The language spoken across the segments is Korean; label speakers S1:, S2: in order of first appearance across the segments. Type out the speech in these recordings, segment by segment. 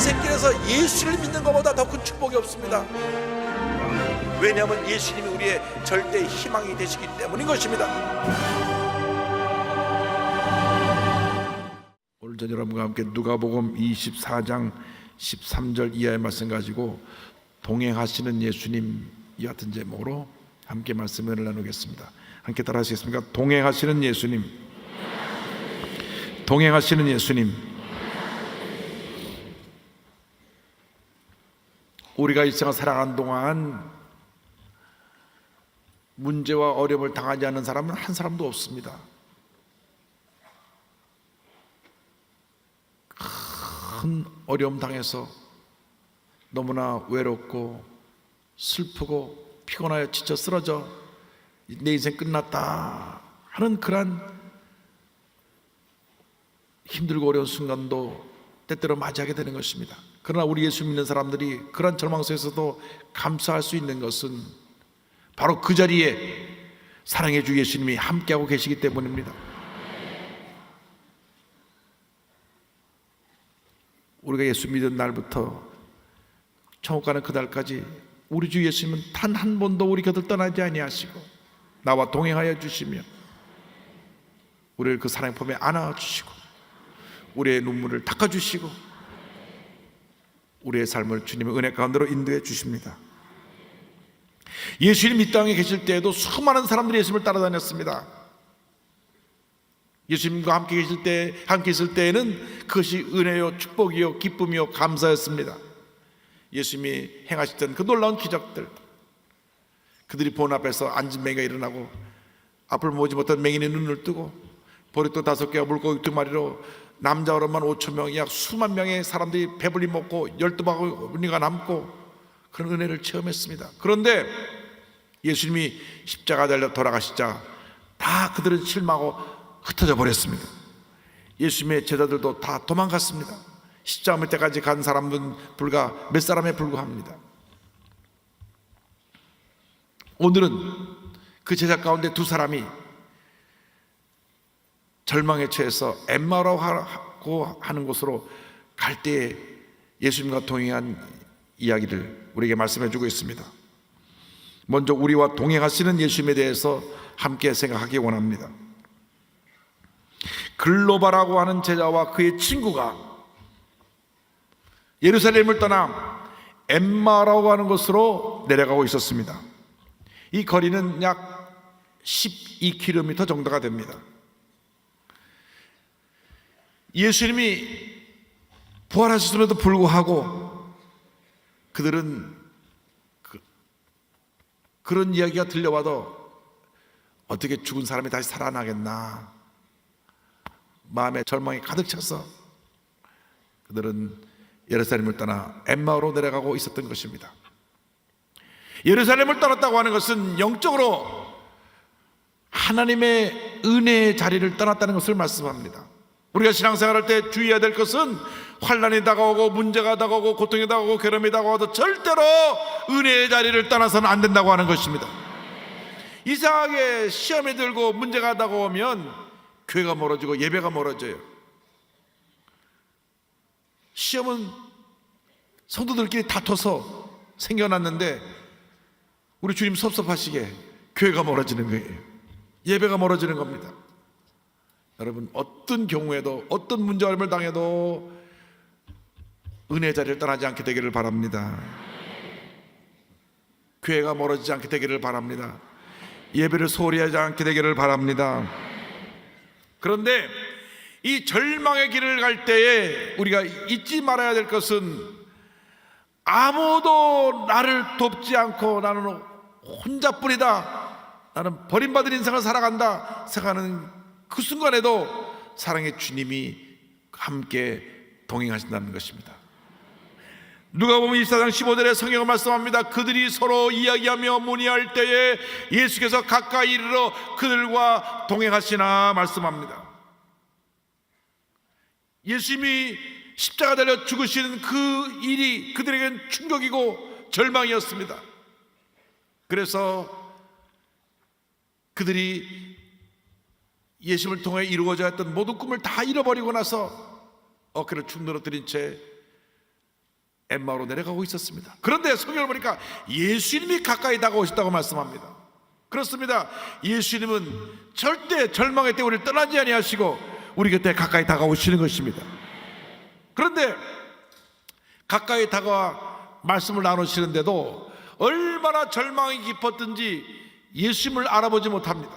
S1: 인생길에서 예수를 믿는 것보다 더 큰 축복이 없습니다. 왜냐하면 예수님이 우리의 절대 희망이 되시기 때문인 것입니다. 오늘 저녁 여러분과 함께 누가복음 24장 13절 이하의 말씀 가지고 동행하시는 예수님, 이 같은 제목으로 함께 말씀을 나누겠습니다. 함께 따라 하시겠습니까? 동행하시는 예수님, 동행하시는 예수님. 우리가 이 세상을 살아가는 동안 문제와 어려움을 당하지 않는 사람은 한 사람도 없습니다. 큰 어려움 당해서 너무나 외롭고 슬프고 피곤하여 지쳐 쓰러져 내 인생 끝났다 하는 그런 힘들고 어려운 순간도 때때로 맞이하게 되는 것입니다. 그러나 우리 예수 믿는 사람들이 그런 절망 속에서도 감사할 수 있는 것은 바로 그 자리에 사랑의 주 예수님이 함께하고 계시기 때문입니다. 우리가 예수 믿은 날부터 천국 가는 그날까지 우리 주 예수님은 단 한 번도 우리 곁을 떠나지 아니하시고 나와 동행하여 주시며 우리를 그 사랑의 품에 안아주시고 우리의 눈물을 닦아주시고 우리의 삶을 주님의 은혜 가운데로 인도해 주십니다. 예수님 이 땅에 계실 때에도 수많은 사람들이 예수님을 따라다녔습니다. 예수님과 함께 있을 때에는 그것이 은혜요, 축복이요, 기쁨이요, 감사였습니다. 예수님이 행하시던 그 놀라운 기적들, 그들이 본 앞에서 앉은 맹이가 일어나고 앞을 보지 못한 맹인의 눈을 뜨고 보리떡 5개와 물고기 2마리로 남자 어른만 5,000명, 약 수만 명의 사람들이 배불리 먹고 12바구니가 남고 그런 은혜를 체험했습니다. 그런데 예수님이 십자가 달려 돌아가시자 다 그들은 실망하고 흩어져 버렸습니다. 예수님의 제자들도 다 도망갔습니다. 십자가 밑에까지 간 사람은 불과 몇 사람에 불과합니다. 오늘은 그 제자 가운데 2사람이 절망에 처해서 엠마오라고 하는 곳으로 갈 때에 예수님과 동행한 이야기를 우리에게 말씀해 주고 있습니다. 먼저 우리와 동행하시는 예수님에 대해서 함께 생각하기 원합니다. 글로바라고 하는 제자와 그의 친구가 예루살렘을 떠나 엠마라고 하는 곳으로 내려가고 있었습니다. 이 거리는 약 12km 정도가 됩니다. 예수님이 부활하셨음에도 불구하고 그들은 그런 이야기가 들려와도 어떻게 죽은 사람이 다시 살아나겠나 마음에 절망이 가득 차서 그들은 예루살렘을 떠나 엠마오로 내려가고 있었던 것입니다. 예루살렘을 떠났다고 하는 것은 영적으로 하나님의 은혜의 자리를 떠났다는 것을 말씀합니다. 우리가 신앙생활할 때 주의해야 될 것은 환난이 다가오고 문제가 다가오고 고통이 다가오고 괴로움이 다가와도 절대로 은혜의 자리를 떠나서는 안 된다고 하는 것입니다. 이상하게 시험이 들고 문제가 다가오면 교회가 멀어지고 예배가 멀어져요. 시험은 성도들끼리 다퉈서 생겨났는데 우리 주님 섭섭하시게 교회가 멀어지는 거예요. 예배가 멀어지는 겁니다. 여러분, 어떤 경우에도 어떤 문제와 어려움을 당해도 은혜의 자리를 떠나지 않게 되기를 바랍니다. 교회가 멀어지지 않게 되기를 바랍니다. 예배를 소홀히 하지 않게 되기를 바랍니다. 그런데 이 절망의 길을 갈 때에 우리가 잊지 말아야 될 것은 아무도 나를 돕지 않고 나는 혼자뿐이다, 나는 버림받은 인생을 살아간다 생각하는 그 순간에도 사랑의 주님이 함께 동행하신다는 것입니다. 누가복음 24장 15절에 성경은 말씀합니다. 그들이 서로 이야기하며 문의할 때에 예수께서 가까이 이르러 그들과 동행하시나 말씀합니다. 예수님이 십자가 달려 죽으시는 그 일이 그들에겐 충격이고 절망이었습니다. 그래서 그들이 예수님을 통해 이루어져야 했던 모든 꿈을 다 잃어버리고 나서 어깨를 축 늘어뜨린 채 엠마오로 내려가고 있었습니다. 그런데 성경을 보니까 예수님이 가까이 다가오셨다고 말씀합니다. 그렇습니다. 예수님은 절대 절망의 때 우리를 떠나지 아니하시고 우리 곁에 가까이 다가오시는 것입니다. 그런데 가까이 다가와 말씀을 나누시는데도 얼마나 절망이 깊었든지 예수님을 알아보지 못합니다.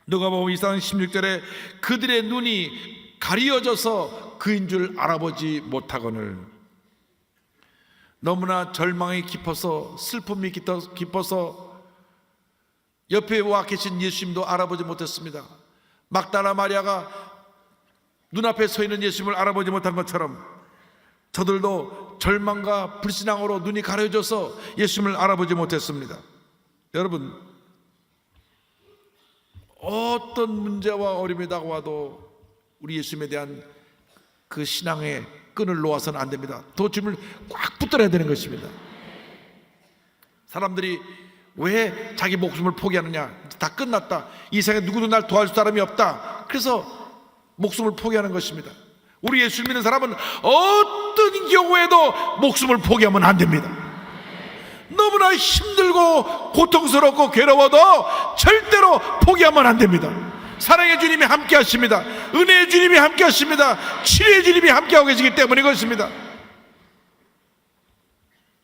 S1: 누가복음 2장 16절에 그들의 눈이 가리어져서 그인 줄 알아보지 못하거늘. 너무나 절망이 깊어서 슬픔이 깊어서 옆에 와 계신 예수님도 알아보지 못했습니다. 막달라 마리아가 눈앞에 서 있는 예수님을 알아보지 못한 것처럼 저들도 절망과 불신앙으로 눈이 가려져서 예수님을 알아보지 못했습니다. 여러분, 어떤 문제와 어려움이 다가와도 우리 예수님에 대한 그 신앙의 끈을 놓아서는 안 됩니다. 더 주님을 꽉 붙들어야 되는 것입니다. 사람들이 왜 자기 목숨을 포기하느냐? 다 끝났다. 이 세상에 누구도 날 도와줄 사람이 없다. 그래서 목숨을 포기하는 것입니다. 우리 예수 믿는 사람은 어떤 경우에도 목숨을 포기하면 안 됩니다. 너무나 힘들고 고통스럽고 괴로워도 절대로 포기하면 안 됩니다. 사랑의 주님이 함께 하십니다. 은혜의 주님이 함께 하십니다. 치료의 주님이 함께하고 계시기 때문에 그렇습니다.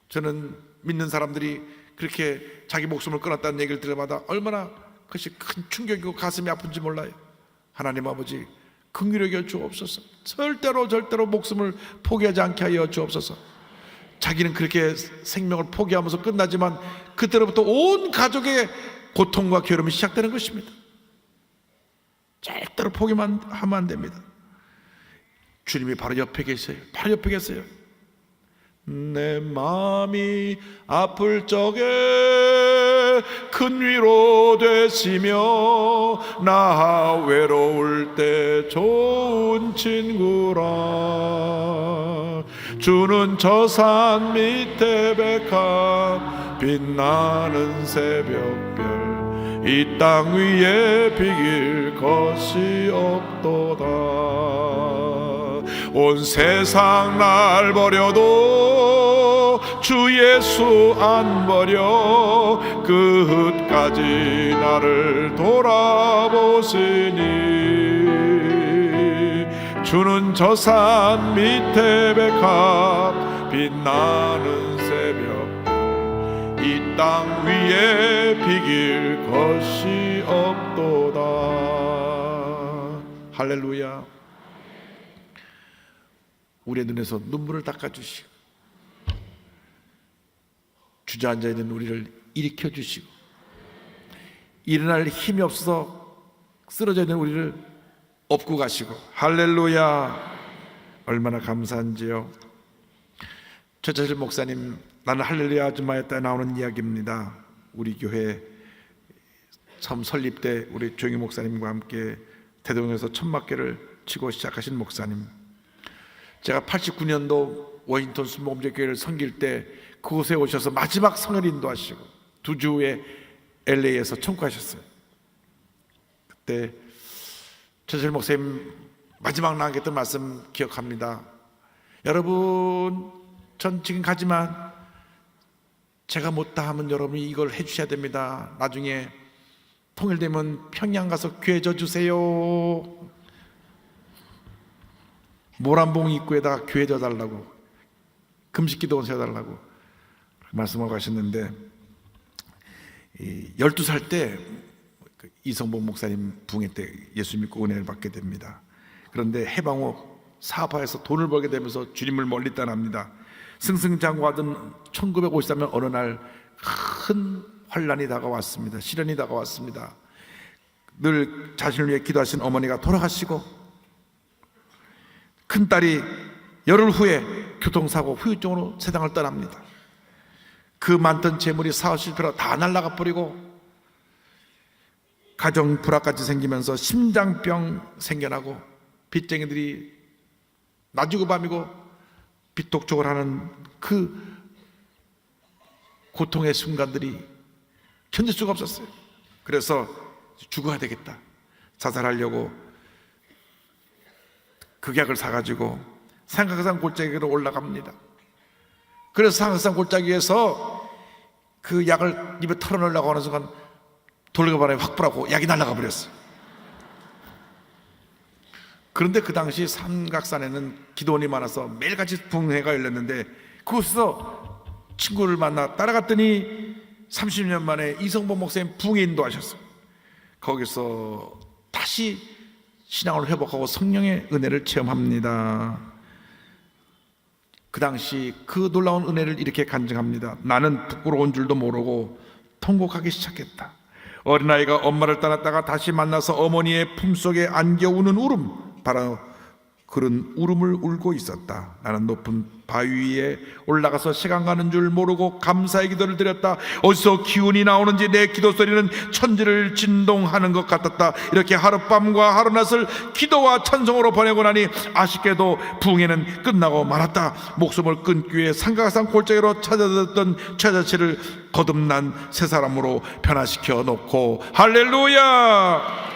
S1: 저는 믿는 사람들이 그렇게 자기 목숨을 끊었다는 얘기를 들을 때마다 얼마나 그것이 큰 충격이고 가슴이 아픈지 몰라요. 하나님 아버지, 긍휼히 여겨 주옵소서. 절대로 목숨을 포기하지 않게 하여 주옵소서. 자기는 그렇게 생명을 포기하면서 끝나지만 그때로부터 온 가족의 고통과 괴로움이 시작되는 것입니다. 절대로 포기만 하면 안 됩니다. 주님이 바로 옆에 계세요. 바로 옆에 계세요. 내 마음이 아플 적에 큰 위로 되시며 나 외로울 때 좋은 친구라. 주는 저 산 밑에 백합 빛나는 새벽별 이 땅 위에 비길 것이 없도다. 온 세상 날 버려도 주 예수 안 버려 끝까지 나를 돌아보시니. 주는 저 산 밑에 백합 빛나는 새벽 이 땅 위에 비길 것이 없도다. 할렐루야. 우리의 눈에서 눈물을 닦아주시고 주저앉아 있는 우리를 일으켜 주시고 일어날 힘이 없어서 쓰러져 있는 우리를 업고 가시고. 할렐루야. 얼마나 감사한지요. 최철 목사님 나는 할렐루야 아줌마였다 나오는 이야기입니다. 우리 교회 처음 설립 때 우리 조영희 목사님과 함께 대동에서 천막계를 치고 시작하신 목사님. 제가 89년도 워싱턴 순복음교회를 섬길 때 그곳에 오셔서 마지막 성을 인도하시고 2주 후에 LA에서 청구하셨어요. 그때 최철 목사님 마지막 남겼던 말씀 기억합니다. 여러분, 전 지금 가지만 제가 못다 하면 여러분이 이걸 해주셔야 됩니다. 나중에 통일되면 평양 가서 교회 져주세요. 모란봉 입구에다가 교회 져달라고, 금식기도 세워달라고 말씀하고 가셨는데 12살 때 이성복 목사님 부흥회 때 예수 믿고 은혜를 받게 됩니다. 그런데 해방 후 사업화해서 돈을 벌게 되면서 주님을 멀리 떠납니다. 승승장구하던 1953년 어느 날 큰 환란이 다가왔습니다. 시련이 다가왔습니다. 늘 자신을 위해 기도하신 어머니가 돌아가시고 큰딸이 열흘 후에 교통사고 후유증으로 세상을 떠납니다. 그 많던 재물이 사업 실패로 다 날아가 버리고 가정 불화까지 생기면서 심장병 생겨나고 빚쟁이들이 낮이고 밤이고 빚독촉을 하는 그 고통의 순간들이 견딜 수가 없었어요. 그래서 죽어야 되겠다, 자살하려고 극약을 사가지고 삼각산 골짜기로 올라갑니다. 그래서 상악산 골짜기에서 그 약을 입에 털어넣으려고 하는 순간 돌격바람이 확 불어고 약이 날아가 버렸어요. 그런데 그 당시 삼각산에는 기도원이 많아서 매일같이 붕회가 열렸는데 그곳에서 친구를 만나 따라갔더니 30년 만에 이성범 목사님 붕회 인도하셨어요. 거기서 다시 신앙을 회복하고 성령의 은혜를 체험합니다. 그 당시 그 놀라운 은혜를 이렇게 간증합니다. 나는 부끄러운 줄도 모르고 통곡하기 시작했다. 어린아이가 엄마를 떠났다가 다시 만나서 어머니의 품속에 안겨 우는 울음, 바로 그런 울음을 울고 있었다. 나는 높은 바위 위에 올라가서 시간 가는 줄 모르고 감사의 기도를 드렸다. 어디서 기운이 나오는지 내 기도 소리는 천지를 진동하는 것 같았다. 이렇게 하룻밤과 하루낮을 기도와 찬송으로 보내고 나니 아쉽게도 붕해는 끝나고 말았다. 목숨을 끊기 위해 삼각산 골짜기로 찾아들었던 처자치를 거듭난 새 사람으로 변화시켜 놓고 할렐루야.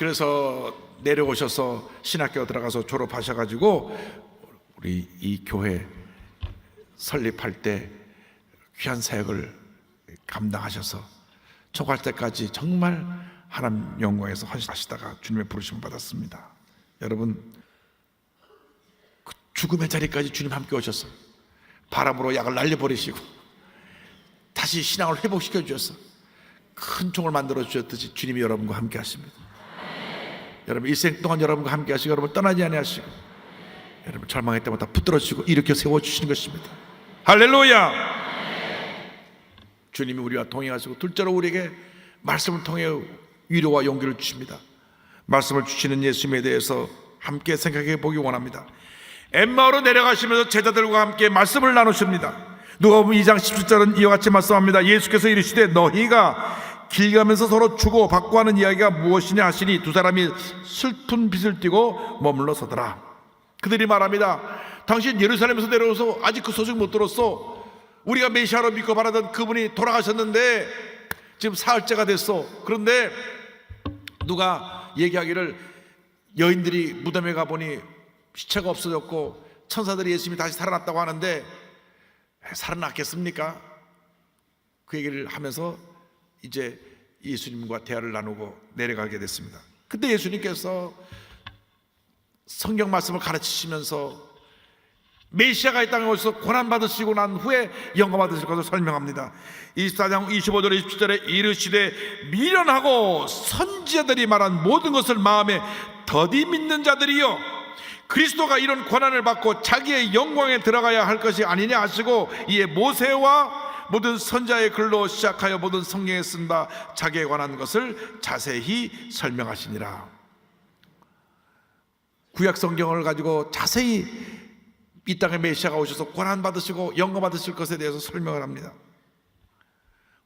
S1: 그래서 내려오셔서 신학교 들어가서 졸업하셔가지고 우리 이 교회 설립할 때 귀한 사역을 감당하셔서 초갈 때까지 정말 하나님 영광에서 헌신하시다가 주님의 부르심을 받았습니다. 여러분, 그 죽음의 자리까지 주님 함께 오셔서 바람으로 약을 날려버리시고 다시 신앙을 회복시켜 주셔서 큰 종을 만들어 주셨듯이 주님이 여러분과 함께 하십니다. 여러분 일생 동안 여러분과 함께 하시고 여러분 떠나지 아니하시고 여러분 절망할 때마다 붙들어 주시고 일으켜 세워주시는 것입니다. 할렐루야. 주님이 우리와 동행하시고 둘째로 우리에게 말씀을 통해 위로와 용기를 주십니다. 말씀을 주시는 예수님에 대해서 함께 생각해 보기 원합니다. 엠마오로 내려가시면서 제자들과 함께 말씀을 나누십니다. 누가복음 2장 17절은 이와 같이 말씀합니다. 예수께서 이르시되 너희가 길 가면서 서로 주고받고 하는 이야기가 무엇이냐 하시니 두 사람이 슬픈 빛을 띠고 머물러 서더라. 그들이 말합니다. 당신 예루살렘에서 내려오서 아직 그 소식 못 들었어. 우리가 메시아로 믿고 바라던 그분이 돌아가셨는데 지금 사흘째가 됐어. 그런데 누가 얘기하기를 여인들이 무덤에 가보니 시체가 없어졌고 천사들이 예수님이 다시 살아났다고 하는데 살아났겠습니까? 그 얘기를 하면서 이제 예수님과 대화를 나누고 내려가게 됐습니다. 그때 예수님께서 성경 말씀을 가르치시면서 메시아가 이 땅에 오셔서 고난받으시고 난 후에 영광 받으실 것을 설명합니다. 24장 25절에 27절에 이르시되 미련하고 선지자들이 말한 모든 것을 마음에 더디 믿는 자들이여 그리스도가 이런 고난을 받고 자기의 영광에 들어가야 할 것이 아니냐 하시고 이에 모세와 모든 선자의 글로 시작하여 모든 성경에 쓴바 자기에 관한 것을 자세히 설명하시니라. 구약 성경을 가지고 자세히 이 땅에 메시아가 오셔서 고난 받으시고 영광 받으실 것에 대해서 설명을 합니다.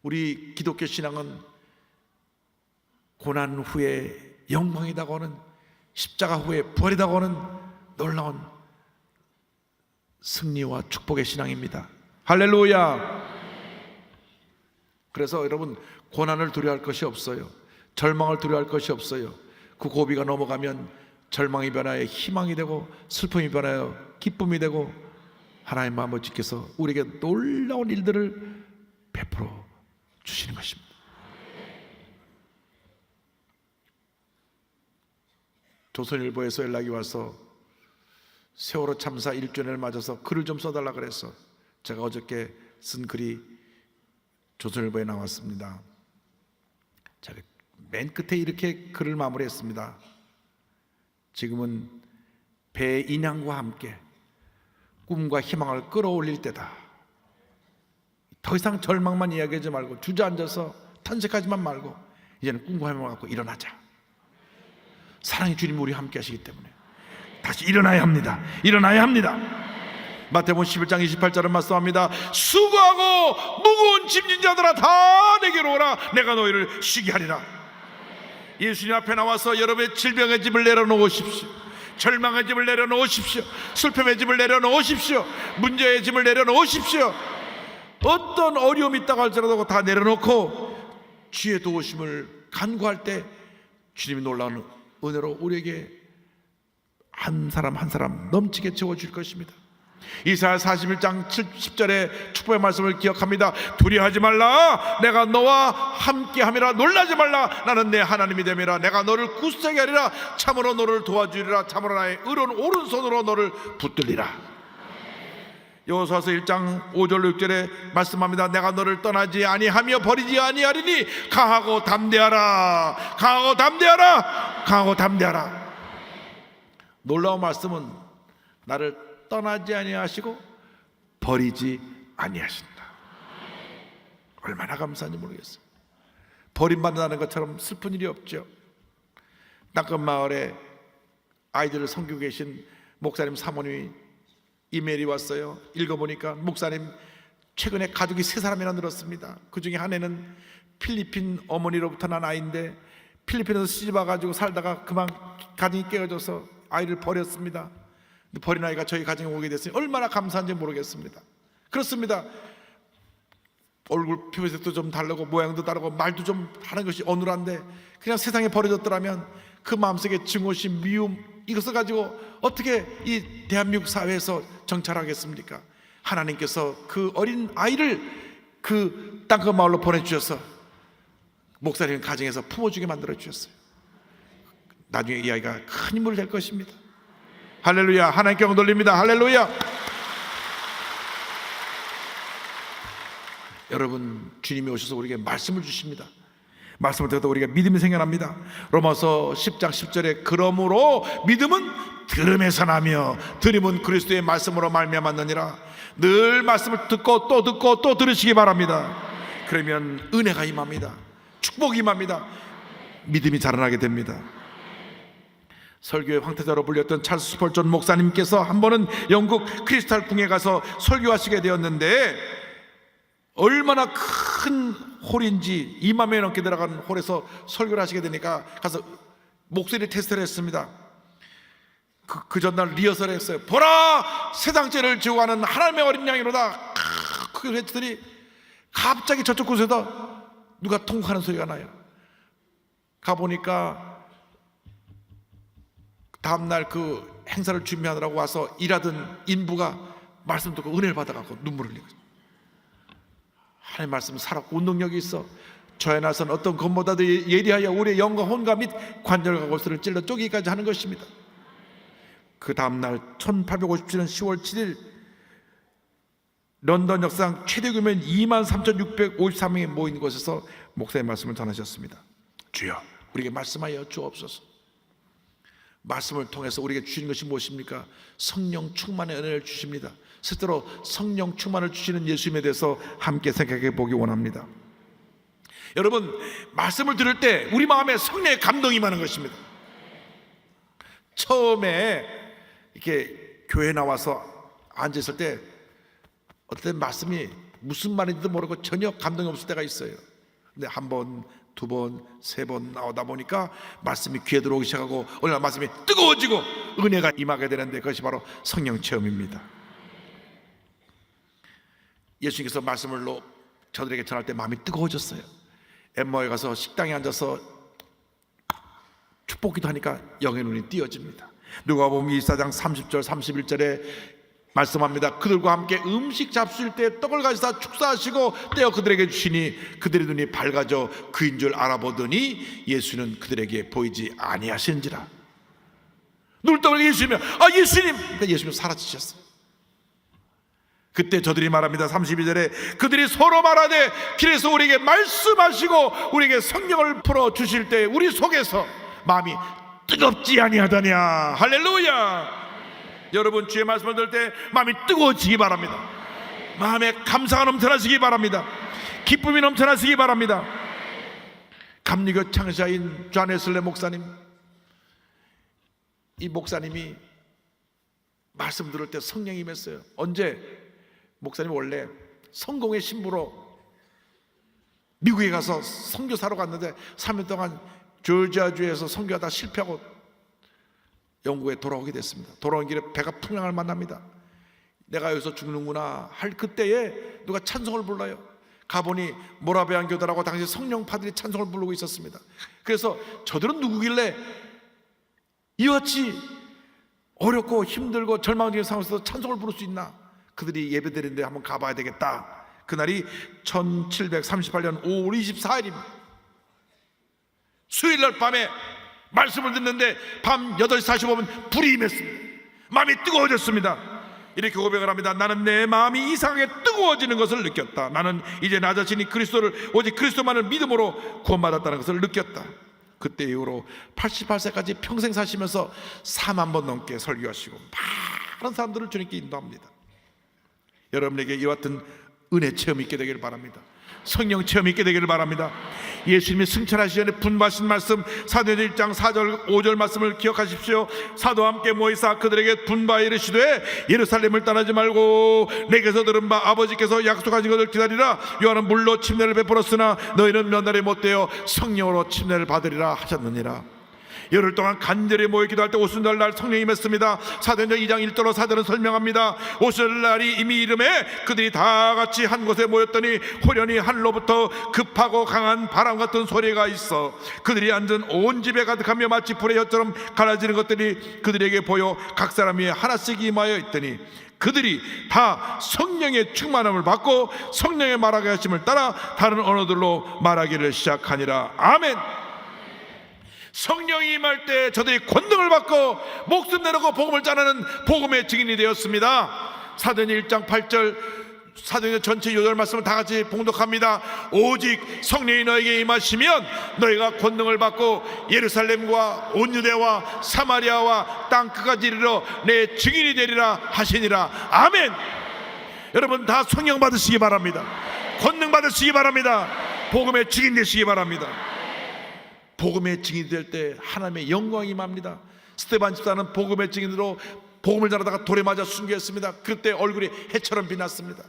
S1: 우리 기독교 신앙은 고난 후에 영광이라고 하는 십자가 후에 부활이라고 하는 놀라운 승리와 축복의 신앙입니다. 할렐루야. 그래서 여러분 고난을 두려워할 것이 없어요. 절망을 두려워할 것이 없어요. 그 고비가 넘어가면 절망이 변하여 희망이 되고 슬픔이 변하여 기쁨이 되고 하나님 아버지께서 우리에게 놀라운 일들을 베풀어 주시는 것입니다. 조선일보에서 연락이 와서 세월호 참사 1주년을 맞아서 글을 좀 써달라 그래서 제가 어저께 쓴 글이 조선일보에 나왔습니다. 제가 맨 끝에 이렇게 글을 마무리했습니다. 지금은 배 인양과 함께 꿈과 희망을 끌어올릴 때다. 더 이상 절망만 이야기하지 말고 주저앉아서 탄식하지만 말고 이제는 꿈과 희망을 갖고 일어나자. 사랑의 주님 우리 함께 하시기 때문에 다시 일어나야 합니다. 일어나야 합니다. 마태복음 11장 28절은 말씀합니다. 수고하고 무거운 짐진 자들아 다 내게로 오라. 내가 너희를 쉬게 하리라. 예수님 앞에 나와서 여러분의 질병의 짐을 내려놓으십시오. 절망의 짐을 내려놓으십시오. 슬픔의 짐을 내려놓으십시오. 문제의 짐을 내려놓으십시오. 어떤 어려움이 있다고 할지라도 다 내려놓고 주의 도우심을 간구할 때 주님이 놀라운 은혜로 우리에게 한 사람 한 사람 넘치게 채워줄 것입니다. 이사야 41장 10절의 축복의 말씀을 기억합니다. 두려워하지 말라, 내가 너와 함께함이라. 놀라지 말라, 나는 내 하나님이 됨이라. 내가 너를 굳세게 하리라. 참으로 너를 도와주리라. 참으로 나의 의로운 오른손으로 너를 붙들리라. 여호수아서 1장 5절 6절에 말씀합니다. 내가 너를 떠나지 아니하며 버리지 아니하리니 강하고 담대하라. 강하고 담대하라. 강하고 담대하라. 놀라운 말씀은 나를 떠나지 아니하시고 버리지 아니하신다. 얼마나 감사한지 모르겠어요. 버림받는다는 것처럼 슬픈 일이 없죠. 땅끝 마을에 아이들을 섬기고 계신 목사님 사모님이 이메일이 왔어요. 읽어보니까 목사님 최근에 가족이 3사람이나 늘었습니다. 그 중에 한 애는 필리핀 어머니로부터 난 아이인데 필리핀에서 시집 와가지고 살다가 그만 가정이 깨어져서 아이를 버렸습니다. 버린 아이가 저희 가정에 오게 됐으니 얼마나 감사한지 모르겠습니다. 그렇습니다. 얼굴 피부색도 좀 다르고 모양도 다르고 말도 좀 하는 것이 어눌한데 그냥 세상에 버려졌더라면 그 마음속에 증오심, 미움, 이것을 가지고 어떻게 이 대한민국 사회에서 정찰하겠습니까? 하나님께서 그 어린 아이를 그 땅끝 마을로 보내주셔서 목사님 가정에서 품어주게 만들어주셨어요. 나중에 이 아이가 큰 인물이 될 것입니다. 할렐루야. 하나님께 영광 돌립니다. 할렐루야. 여러분, 주님이 오셔서 우리에게 말씀을 주십니다. 말씀을 듣다 우리가 믿음이 생겨납니다. 로마서 10장 10절에 그러므로 믿음은 들음에서 나며 들음은 그리스도의 말씀으로 말미암았느니라. 늘 말씀을 듣고 또 들으시기 바랍니다. 그러면 은혜가 임합니다. 축복이 임합니다. 믿음이 자라나게 됩니다. 설교의 황태자로 불렸던 찰스 스펄전 목사님께서 한 번은 영국 크리스탈 궁에 가서 설교하시게 되었는데 얼마나 큰 홀인지 2만 명이 넘게 들어간 홀에서 설교를 하시게 되니까 가서 목소리 테스트를 했습니다. 그 전날 리허설을 했어요. 보라, 세상 죄를 지고 가는 하나님의 어린 양이로다. 그걸 했더니 갑자기 저쪽 곳에서 누가 통곡하는 소리가 나요. 가보니까 다음날 그 행사를 준비하느라고 와서 일하던 인부가 말씀 듣고 은혜를 받아갖고 눈물을 흘리고, 하나님 말씀은 살았고 운동력이 있어 저의 나선 어떤 것보다도 예리하여 우리의 영과 혼과 및 관절과 골수를 찔러 쪼개기까지 하는 것입니다. 그 다음날 1857년 10월 7일 런던 역사상 최대 규모인 23,653명이 모인 곳에서 목사의 말씀을 전하셨습니다. 주여, 우리에게 말씀하여 주옵소서. 말씀을 통해서 우리에게 주시는 것이 무엇입니까? 성령 충만의 은혜를 주십니다. 스스로 성령 충만을 주시는 예수님에 대해서 함께 생각해 보기 원합니다. 여러분, 말씀을 들을 때 우리 마음에 성령의 감동이 임하는 것입니다. 처음에 이렇게 교회 나와서 앉아있을 때 어떤 말씀이 무슨 말인지도 모르고 전혀 감동이 없을 때가 있어요. 근데 한 번, 두 번, 세 번 나오다 보니까 말씀이 귀에 들어오기 시작하고 어느 날 말씀이 뜨거워지고 은혜가 임하게 되는데 그것이 바로 성령 체험입니다. 예수님께서 말씀을 저들에게 전할 때 마음이 뜨거워졌어요. 엠마오에 가서 식당에 앉아서 축복기도 하니까 영의 눈이 띄어집니다. 누가복음 24장 30절 31절에 말씀합니다. 그들과 함께 음식 잡수실 때 떡을 가지사 축사하시고 떼어 그들에게 주시니 그들의 눈이 밝아져 그인 줄 알아보더니 예수는 그들에게 보이지 아니하신지라. 눈을 떠보니 예수님이 예수님! 그러니까 예수님 사라지셨어요. 그때 저들이 말합니다. 32절에 그들이 서로 말하되 길에서 우리에게 말씀하시고 우리에게 성령을 풀어주실 때 우리 속에서 마음이 뜨겁지 아니하더냐. 할렐루야. 여러분, 주의 말씀을 들을 때 마음이 뜨거워지기 바랍니다. 마음에 감사가 넘쳐나시기 바랍니다. 기쁨이 넘쳐나시기 바랍니다. 감리교 창시자인 존 웨슬리 목사님, 이 목사님이 말씀 들을 때 성령이 임했어요. 언제? 목사님 원래 성공의 신부로 미국에 가서 선교사로 갔는데 3년 동안 조지아주에서 선교하다 실패하고 영국에 돌아오게 됐습니다. 돌아온 길에 배가 풍랑을 만납니다. 내가 여기서 죽는구나 할 그때에 누가 찬송을 불러요. 가보니 모라비안 교단하고 당시 성령파들이 찬송을 부르고 있었습니다. 그래서 저들은 누구길래 이같이 어렵고 힘들고 절망적인 상황에서 찬송을 부를 수 있나? 그들이 예배드리는데 한번 가봐야 되겠다. 그날이 1738년 5월 24일입니다 수요일날 밤에 말씀을 듣는데 밤 8시 45분 불이 임했습니다. 마음이 뜨거워졌습니다. 이렇게 고백을 합니다. 나는 내 마음이 이상하게 뜨거워지는 것을 느꼈다. 나는 이제 나 자신이 그리스도를 오직 그리스도만을 믿음으로 구원받았다는 것을 느꼈다. 그때 이후로 88세까지 평생 사시면서 4만 번 넘게 설교하시고 많은 사람들을 주님께 인도합니다. 여러분에게 이와 같은 은혜 체험이 있게 되기를 바랍니다. 성령 체험이 있게 되기를 바랍니다. 예수님이 승천하시기 전에 분부하신 말씀 사도행전 1장 4절 5절 말씀을 기억하십시오. 사도와 함께 모이사 그들에게 분부하여 이르시되 예루살렘을 떠나지 말고 내게서 들은 바 아버지께서 약속하신 것을 기다리라. 요한은 물로 침례를 베풀었으나 너희는 몇 날에 못되어 성령으로 침례를 받으리라 하셨느니라. 열흘 동안 간절히 모여 기도할 때 오순절 날 성령이 임했습니다. 사도행전 2장 1절로 4절은 설명합니다. 오순절 날이 이미 이름에 그들이 다 같이 한 곳에 모였더니 호련히 하늘로부터 급하고 강한 바람 같은 소리가 있어 그들이 앉은 온 집에 가득하며 마치 불의 혀처럼 갈라지는 것들이 그들에게 보여 각 사람 위에 하나씩 임하여 있더니 그들이 다 성령의 충만함을 받고 성령의 말하게 하심을 따라 다른 언어들로 말하기를 시작하니라. 아멘. 성령이 임할 때 저들이 권능을 받고 목숨 내놓고 복음을 전하는 복음의 증인이 되었습니다. 사도행전 1장 8절 사도행전 전체 요절 말씀을 다 같이 봉독합니다. 오직 성령이 너에게 임하시면 너희가 권능을 받고 예루살렘과 온 유대와 사마리아와 땅 끝까지 이르러 내 증인이 되리라 하시니라. 아멘. 여러분 다 성령 받으시기 바랍니다. 권능 받으시기 바랍니다. 복음의 증인 되시기 바랍니다. 복음의 증인이 될 때 하나님의 영광이 임합니다. 스데반 집사는 복음의 증인으로 복음을 전하다가 돌에 맞아 순교했습니다. 그때 얼굴이 해처럼 빛났습니다.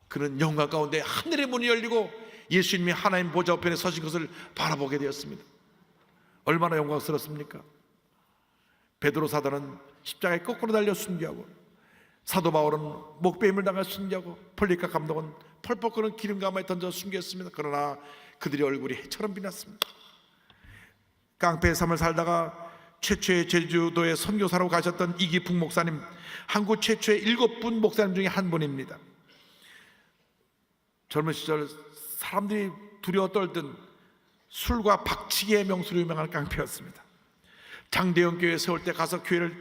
S1: 그는 영광 가운데 하늘의 문이 열리고 예수님이 하나님 보좌 우편에 서신 것을 바라보게 되었습니다. 얼마나 영광스럽습니까? 베드로 사도는 십자가에 거꾸로 달려 순교하고 사도 바울은 목베임을 당해 순교하고 폴리카 감독은 펄펄 끓는 기름 가마에 던져 순교했습니다. 그러나 그들의 얼굴이 해처럼 빛났습니다. 깡패의 삶을 살다가 최초의 제주도에 선교사로 가셨던 이기풍 목사님, 한국 최초의 7분 목사님 중에 한 분입니다. 젊은 시절 사람들이 두려워 떨던 술과 박치기의 명수로 유명한 깡패였습니다. 장대영 교회 세울 때 가서 교회를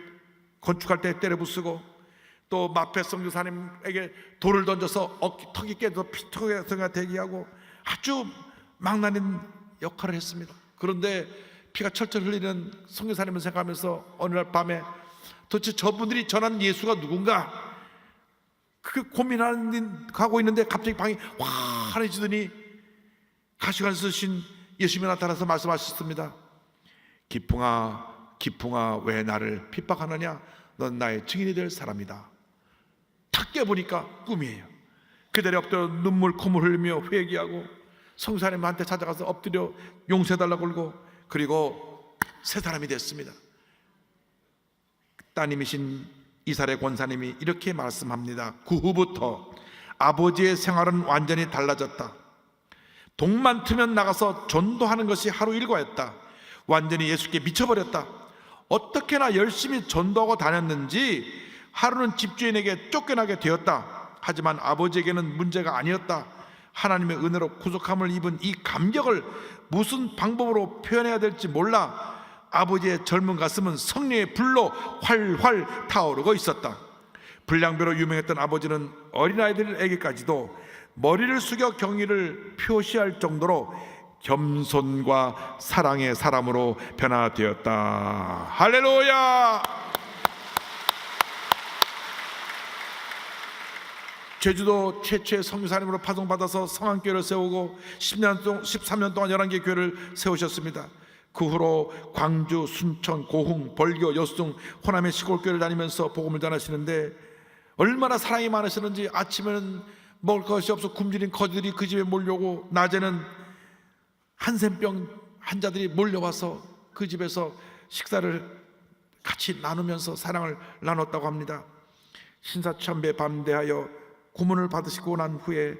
S1: 건축할 때 때려 부수고 또 마페 선교사님에게 돌을 던져서 턱이 깨져서 피투성이가 되게 하고 아주 망나닌 역할을 했습니다. 그런데 피가 철철 흘리는 선교사님을 생각하면서 어느 날 밤에 도대체 저분들이 전한 예수가 누군가 그 고민하고 있는데 갑자기 방이 환해지더니 가시관에 쓰신 예수님이 나타나서 말씀하셨습니다. 기풍아 기풍아 왜 나를 핍박하느냐 넌 나의 증인이 될 사람이다. 탁 깨보니까 꿈이에요. 그대로 엎드려 눈물 콧물 흘리며 회개하고 성사님한테 찾아가서 엎드려 용서해달라고 그러고 그리고 새 사람이 됐습니다. 따님이신 이사례 권사님이 이렇게 말씀합니다. 그 후부터 아버지의 생활은 완전히 달라졌다. 동만 트면 나가서 전도하는 것이 하루 일과였다. 완전히 예수께 미쳐버렸다. 어떻게나 열심히 전도하고 다녔는지 하루는 집주인에게 쫓겨나게 되었다. 하지만 아버지에게는 문제가 아니었다. 하나님의 은혜로 구속함을 입은 이 감격을 무슨 방법으로 표현해야 될지 몰라 아버지의 젊은 가슴은 성령의 불로 활활 타오르고 있었다. 불량배로 유명했던 아버지는 어린아이들에게까지도 머리를 숙여 경의를 표시할 정도로 겸손과 사랑의 사람으로 변화되었다. 할렐루야. 제주도 최초의 선교사님으로 파송받아서 성안교회를 세우고 13년 동안 11개 교회를 세우셨습니다. 그 후로 광주, 순천, 고흥, 벌교, 여수중, 호남의 시골교회를 다니면서 복음을 전하시는데 얼마나 사랑이 많으시는지 아침에는 먹을 것이 없어 굶주린 거지들이 그 집에 몰려오고 낮에는 한센병 환자들이 몰려와서 그 집에서 식사를 같이 나누면서 사랑을 나눴다고 합니다. 신사참배 반대하여 고문을 받으시고 난 후에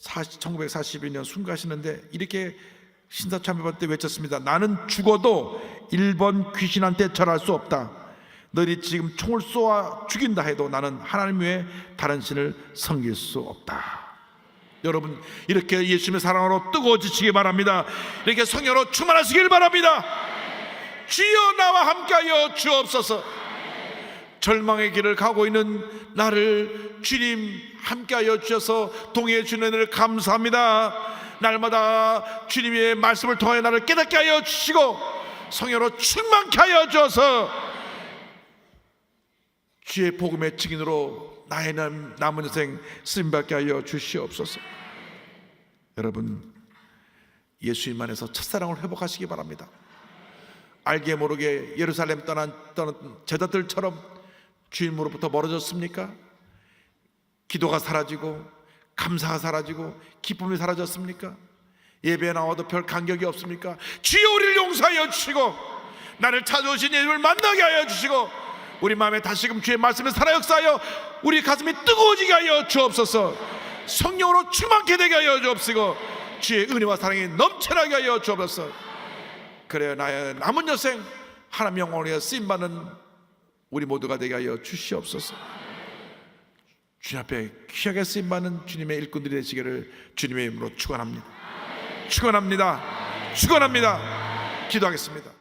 S1: 1942년 순교하시는데 이렇게 신사참배반 때 외쳤습니다. 나는 죽어도 일본 귀신한테 절할 수 없다. 너희 지금 총을 쏘아 죽인다 해도 나는 하나님 외에 다른 신을 섬길 수 없다. 여러분, 이렇게 예수님의 사랑으로 뜨거워지시기 바랍니다. 이렇게 성령으로 충만하시길 바랍니다. 주여 나와 함께하여 주옵소서. 절망의 길을 가고 있는 나를 주님 함께하여 주셔서 동행해 주는 은혜를 감사합니다. 날마다 주님의 말씀을 통하여 나를 깨닫게 하여 주시고 성령으로 충만케 하여 주셔서 주의 복음의 증인으로 나의 남은 인생 쓰임받게 하여 주시옵소서. 여러분, 예수님 안에서 첫사랑을 회복하시기 바랍니다. 알게 모르게 예루살렘 떠난 제자들처럼 주님으로부터 멀어졌습니까? 기도가 사라지고 감사가 사라지고 기쁨이 사라졌습니까? 예배에 나와도 별 간격이 없습니까? 주여 우리를 용서하여 주시고 나를 찾아오신 예수님을 만나게 하여 주시고 우리 마음에 다시금 주의 말씀에 살아 역사하여 우리 가슴이 뜨거워지게 하여 주옵소서. 성령으로 충만케 되게 하여 주옵시고 주의 은혜와 사랑이 넘쳐나게 하여 주옵소서. 그래야 나의 남은 여생 하나님 영광을 위해 쓰임받는 우리 모두가 되게 하여 주시옵소서. 주님 앞에 귀하게 쓰임받는 주님의 일꾼들이 되시기를 주님의 이름으로 축원합니다. 축원합니다. 축원합니다. 기도하겠습니다.